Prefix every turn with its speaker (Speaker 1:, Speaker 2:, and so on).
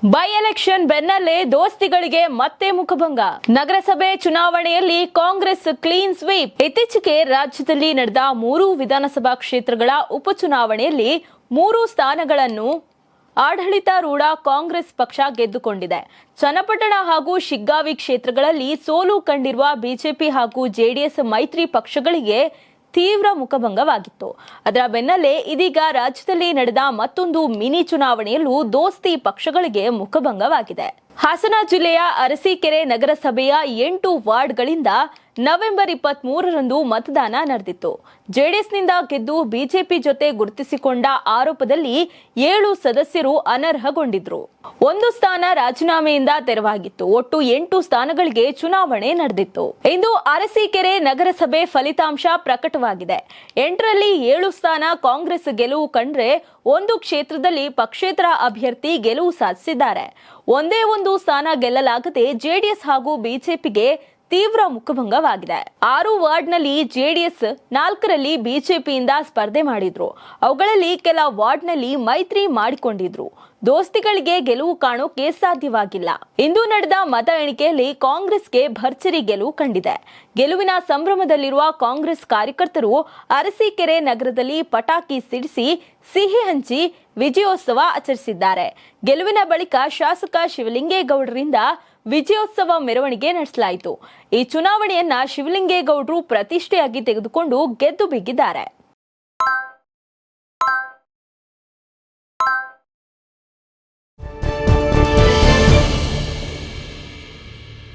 Speaker 1: By election ಬೆನ್ನಲ್ಲೇ ದೋಸ್ತಿಗಳಿಗೆ ಮತ್ತೆ ಮುಖಭಂಗ. ನಗರಸಭೆ ಚುನಾವಣೆಯಲ್ಲಿ ಕಾಂಗ್ರೆಸ್ ಕ್ಲೀನ್ ಸ್ವೀಪ್. ಇತ್ತೀಚೆಗೆ ರಾಜ್ಯದಲ್ಲಿ ನಡೆದ 3 ವಿಧಾನಸಭಾ ಕ್ಷೇತ್ರಗಳ ಉಪಚುನಾವಣೆಯಲ್ಲಿ 3 ಸ್ಥಾನಗಳನ್ನು ಆಡಳಿತಾರೂಢ ಕಾಂಗ್ರೆಸ್ ಪಕ್ಷ ಗೆದ್ದುಕೊಂಡಿದೆ. ಚನ್ನಪಟ್ಟಣ ಹಾಗೂ ಶಿಗ್ಗಾವಿ ಕ್ಷೇತ್ರಗಳಲ್ಲಿ ಸೋಲು ಕಂಡಿರುವ ಬಿಜೆಪಿ ಹಾಗೂ ಜೆಡಿಎಸ್ ಮೈತ್ರಿ ಪಕ್ಷಗಳಿಗೆ ತೀವ್ರ ಮುಖಭಂಗವಾಗಿತ್ತು. ಅದರ ಬೆನ್ನಲ್ಲೇ ಇದೀಗ ರಾಜ್ಯದಲ್ಲಿ ನಡೆದ ಮತ್ತೊಂದು ಮಿನಿ ಚುನಾವಣೆಯಲ್ಲೂ ದೋಸ್ತಿ ಪಕ್ಷಗಳಿಗೆ ಮುಖಭಂಗವಾಗಿದೆ. ಹಾಸನ ಜಿಲ್ಲೆಯ ಅರಸೀಕೆರೆ ನಗರಸಭೆಯ 8 ವಾರ್ಡ್ಗಳಿಂದ ನವೆಂಬರ್ 23ರಂದು ಮತದಾನ ನಡೆದಿತ್ತು. ಜೆಡಿಎಸ್ನಿಂದ ಗೆದ್ದು ಬಿಜೆಪಿ ಜೊತೆ ಗುರುತಿಸಿಕೊಂಡ ಆರೋಪದಲ್ಲಿ 7 ಸದಸ್ಯರು ಅನರ್ಹಗೊಂಡಿದ್ರು. 1 ಸ್ಥಾನ ರಾಜೀನಾಮೆಯಿಂದ ತೆರವಾಗಿತ್ತು. ಒಟ್ಟು 8 ಸ್ಥಾನಗಳಿಗೆ ಚುನಾವಣೆ ನಡೆದಿತ್ತು. ಇಂದು ಅರಸೀಕೆರೆ ನಗರಸಭೆ ಫಲಿತಾಂಶ ಪ್ರಕಟವಾಗಿದೆ. 8ರಲ್ಲಿ 7 ಸ್ಥಾನ ಕಾಂಗ್ರೆಸ್ ಗೆಲುವು ಕಂಡ್ರೆ 1 ಕ್ಷೇತ್ರದಲ್ಲಿ ಪಕ್ಷೇತರ ಅಭ್ಯರ್ಥಿ ಗೆಲುವು ಸಾಧಿಸಿದ್ದಾರೆ. ಒಂದೇ ಒಂದು ಸ್ಥಾನ ಗೆಲ್ಲಲಾಗದೆ ಜೆಡಿಎಸ್ ಹಾಗೂ ಬಿಜೆಪಿಗೆ ತೀವ್ರ ಮುಖಭಂಗವಾಗಿದೆ. 6 ವಾರ್ಡ್ನಲ್ಲಿ ಜೆಡಿಎಸ್, 4ರಲ್ಲಿ ಬಿಜೆಪಿಯಿಂದ ಸ್ಪರ್ಧೆ ಮಾಡಿದ್ರು. ಅವುಗಳಲ್ಲಿ ಕೆಲ ವಾರ್ಡ್ನಲ್ಲಿ ಮೈತ್ರಿ ಮಾಡಿಕೊಂಡಿದ್ರು. ದೋಸ್ತಿಗಳಿಗೆ ಗೆಲುವು ಕಾಣೋಕೆ ಸಾಧ್ಯವಾಗಿಲ್ಲ. ಇಂದು ನಡೆದ ಮತ ಎಣಿಕೆಯಲ್ಲಿ ಕಾಂಗ್ರೆಸ್ಗೆ ಭರ್ಜರಿ ಗೆಲುವು ಕಂಡಿದೆ. ಗೆಲುವಿನ ಸಂಭ್ರಮದಲ್ಲಿರುವ ಕಾಂಗ್ರೆಸ್ ಕಾರ್ಯಕರ್ತರು ಅರಸೀಕೆರೆ ನಗರದಲ್ಲಿ ಪಟಾಕಿ ಸಿಡಿಸಿ ಸಿಹಿ ಹಂಚಿ ವಿಜಯೋತ್ಸವ ಆಚರಿಸಿದ್ದಾರೆ. ಗೆಲುವಿನ ಬಳಿಕ ಶಾಸಕ ಶಿವಲಿಂಗೇಗೌಡರಿಂದ ವಿಜಯೋತ್ಸವ ಮೆರವಣಿಗೆ ನಡೆಸಲಾಯಿತು. ಈ ಚುನಾವಣೆಯನ್ನ ಶಿವಲಿಂಗೇಗೌಡರು ಪ್ರತಿಷ್ಠೆಯಾಗಿ ತೆಗೆದುಕೊಂಡು ಗೆದ್ದು ಬಿದ್ದಿದ್ದಾರೆ.